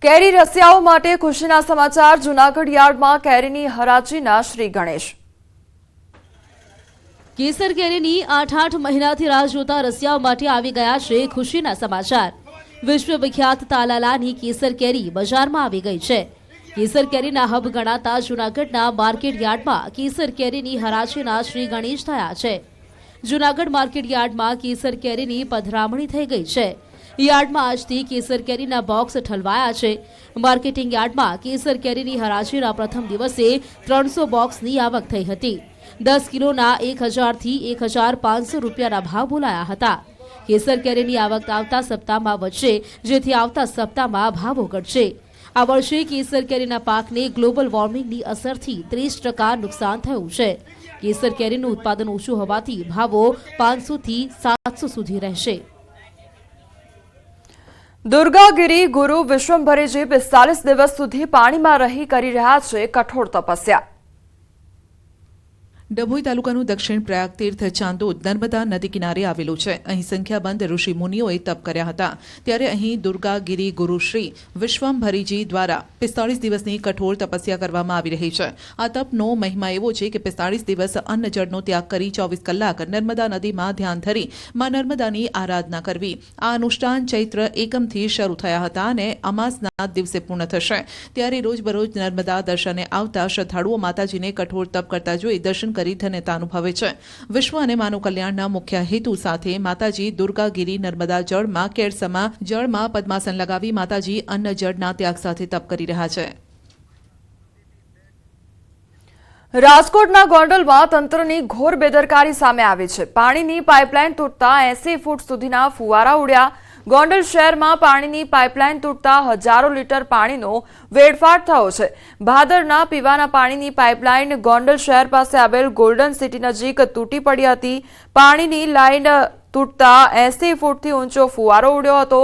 કેરી રસિયાઓ માટે ખુશીના સમાચાર। જૂનાગઢ યાર્ડમાં કેરીની હરાજીના શ્રી ગણેશ। કેસર કેરીની 8 મહિનાથી રાહ જોતા રસિયાઓ માટે આવી ગયા છે ખુશીના સમાચાર। વિશ્વવિખ્યાત તાલાલાની કેસર કેરી બજારમાં આવી ગઈ છે। કેસર કેરીના હબ ગણાતા જૂનાગઢના માર્કેટ યાર્ડમાં કેસર કેરીની હરાજીના શ્રી ગણેશ થયા છે। જૂનાગઢ માર્કેટ યાર્ડમાં કેસર કેરીની પધરામણી થઈ ગઈ છે। યાર્ડમાં આજથી કેસર કેરીના બોક્સ ઠલવાયા છે। માર્કેટિંગ યાર્ડમાં કેસર કેરીની હરાજીના પ્રથમ દિવસે 300 બોક્સની આવક થઈ હતી। 10 કિલોના 1000 થી 1500 રૂપિયાના ભાવ બોલાયા હતા। કેસર કેરીની આવક આવતા સપ્તાહમાં વધશે, જેથી આવતા સપ્તાહમાં ભાવો ઘટશે। આ વર્ષે કેસર કેરીના પાકને ગ્લોબલ વોર્મિંગની અસરથી 30% નુકસાન થયું છે। કેસર કેરીનું ઉત્પાદન ઓછું હોવાથી ભાવો 500 થી 700 સુધી રહેશે। દુર્ગાગીરી ગુરુ વિશ્વંભરીજી 45 દિવસ સુધી પાણીમાં રહી કરી રહ્યા છે કઠોર તપસ્યા। ડભોઈ તાલુકાનું દક્ષિણ પ્રયાગ તીર્થ ચાંદોદ નર્મદા નદી કિનારે આવેલું છે। અહીં સંખ્યાબંધ ઋષિ મુનિઓએ તપ કર્યા હતા। ત્યારે અહીં દુર્ગાગીરી ગુરુ શ્રી વિશ્વંભરીજી દ્વારા 45 દિવસની કઠોર તપસ્યા કરવામાં આવી રહી છે। આ તપનો મહિમા એવો છે કે 45 દિવસ અન્ન જળનો ત્યાગ કરી 24 કલાક નર્મદા નદીમાં ધ્યાન ધરી માં નર્મદાની આરાધના કરવી। આ અનુષ્ઠાન ચૈત્ર એકમથી શરૂ થયા હતા અને અમાસના દિવસે પૂર્ણ થશે। ત્યારે રોજબરોજ નર્મદા દર્શને આવતા શ્રદ્ધાળુઓ માતાજીને કઠોર તપ કરતા જોઈ દર્શન કરી ધન્યતા અનુભવે છે। વિશ્વ અને માનવ કલ્યાણના મુખ્ય હેતુ સાથે માતાજી દુર્ગાગીરી નર્મદા જળમાં કેળસમા જળમાં પદ્માસન લગાવી માતાજી અન્ન જળના ત્યાગ સાથે તપ કરી રહ્યા છે। રાજકોટના ગોંડલમાં તંત્રની ઘોર બેદરકારી સામે આવી છે। પાણીની પાઇપલાઇન તૂટતા 80 ફૂટ સુધીના ફુવારા ઉડ્યા। ગોંડલ શહેરમાં પાણીની પાઇપલાઇન તૂટતા હજારો લીટર પાણીનો વેડફાટ થયો છે। ભાદરના પીવાના પાણીની પાઇપલાઇન ગોંડલ શહેર પાસે આવેલ ગોલ્ડન સિટી નજીક તૂટી પડી હતી। પાણીની લાઇન તૂટતા 80 ફૂટથી ઊંચો ફુવારો ઉડ્યો હતો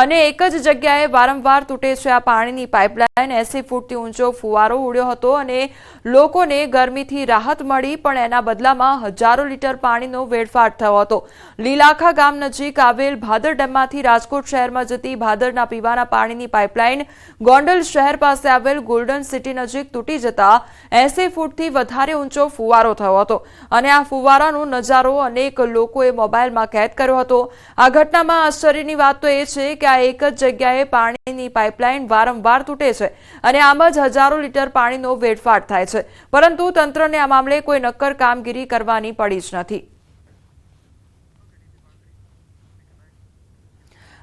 અને એક જ જગ્યાએ વારંવાર તૂટે છે આ પાણીની પાઇપલાઇન। 80 ફૂટથી ઊંચો ફુવારો ઉડ્યો હતો અને લોકોને ગરમીથી રાહત મળી, પણ એના બદલામાં હજારો લીટર પાણીનો વેડફાટ થયો હતો। લીલાખા ગામ નજીક આવેલ ભાદર ડેમમાંથી રાજકોટ શહેરમાં જતી ભાદરના પીવાના પાણીની પાઇપલાઇન ગોંડલ શહેર પાસે આવેલ ગોલ્ડન સિટી નજીક તૂટી જતા 80 ફૂટથી વધારે ઊંચો ફુવારો થયો હતો અને આ ફુવારાનો નજારો અનેક લોકોએ મોબાઈલમાં કેદ કર્યો હતો। આ ઘટનામાં આશ્ચર્યની વાત તો એ છે કે આ એક જ જગ્યાએ પાણીની પાઇપલાઇન વારંવાર તૂટે છે અને આમ જ હજારો લીટર પાણીનો વેડફાટ થાય છે, પરંતુ તંત્રને આ મામલે કોઈ નક્કર કામગીરી કરવાની પડી જ નથી।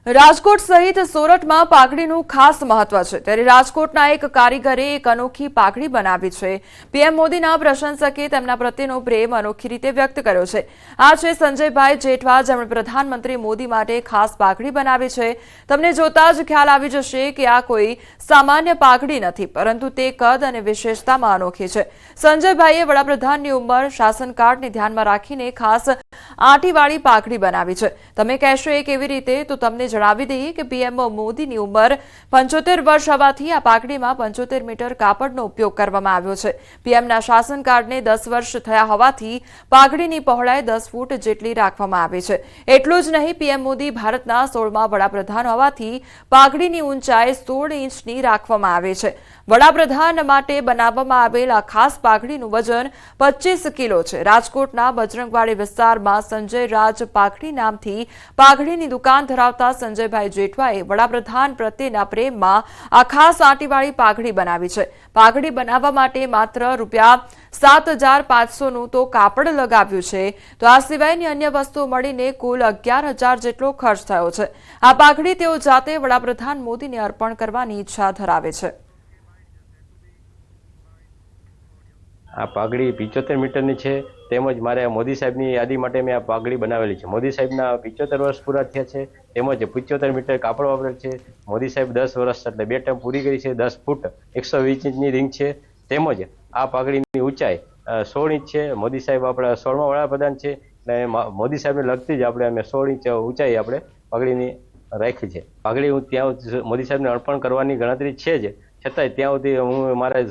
રાજકોટ સહિત સોરઠમાં પાઘડીનું ખાસ મહત્વ છે। ત્યારે રાજકોટના એક કારીગરે એક અનોખી પાઘડી બનાવી છે। પીએમ મોદીના પ્રશંસકે તેમના પ્રત્યેનો પ્રેમ અનોખી રીતે વ્યક્ત કર્યો છે। આ છે સંજયભાઈ જેઠવા, જેમણે પ્રધાનમંત્રી મોદી માટે ખાસ પાઘડી બનાવી છે। તમને જોતા જ ખ્યાલ આવી જશે કે આ કોઈ સામાન્ય પાઘડી નથી, પરંતુ તે કદ અને વિશેષતામાં અનોખી છે। સંજયભાઈએ વડાપ્રધાનની ઉંમર, શાસન કાર્ડને ધ્યાનમાં રાખીને ખાસ આંટીવાળી પાઘડી બનાવી છે। તમે કહેશો એ કેવી રીતે, તો તમને જણાવી દઈએ કે પીએમ મોદીની ઉંમર 75 વર્ષ હોવાથી આ પાઘડીમાં 75 મીટર કાપડનો ઉપયોગ કરવામાં આવ્યો છે। પીએમના શાસન કાર્ડને 10 વર્ષ થયા હોવાથી પાઘડીની પહોળાઈ 10 ફૂટ જેટલી રાખવામાં આવી છે। એટલું જ નહીં, પીએમ મોદી ભારતના 16મા વડાપ્રધાન હોવાથી પાઘડીની ઊંચાઈ 16 ઇંચની રાખવામાં આવી છે। વડાપ્રધાન માટે બનાવવામાં આવેલ આ ખાસ પાઘડીનું વજન 25 કિલો છે। રાજકોટના બજરંગવાડી વિસ્તારમાં સંજય રાજ પાઘડી નામથી પાઘડીની દુકાન ધરાવતા સંજયભાઈ જેઠવાએ વડાપ્રધાન પ્રત્યેના પ્રેમમાં આ ખાસ આંટીવાળી પાઘડી બનાવી છે। પાઘડી બનાવવા માટે માત્ર ₹7,500નું તો કાપડ લગાવ્યું છે, તો આ સિવાયની અન્ય વસ્તુઓ મળીને કુલ 11,000 જેટલો ખર્ચ થયો છે। આ પાઘડી તેઓ જાતે વડાપ્રધાન મોદીને અર્પણ કરવાની ઈચ્છા ધરાવે છે। આ પાઘડી 75 મીટરની છે, તેમજ મારે મોદી સાહેબની યાદી માટે મેં આ પાઘડી બનાવેલી છે। મોદી સાહેબના 75 વર્ષ પૂરા થયા છે, તેમજ 75 મીટર કાપડ વાપરેલ છે। મોદી સાહેબ 10 વર્ષ એટલે 2 ટર્મ પૂરી કરી છે। 10 ફૂટ 120 ઇંચની રિંગ છે, તેમજ આ પાઘડીની ઊંચાઈ 16 ઇંચ છે। મોદી સાહેબ આપણા 16મા વડાપ્રધાન છે, અને મોદી સાહેબને લગતી જ અમે 16 ઇંચ ઊંચાઈ આપણે પાઘડીની રાખી છે। પાઘડી હું ત્યાં મોદી સાહેબને અર્પણ કરવાની ગણતરી છે જ, છતાંય ત્યાં સુધી હું મારા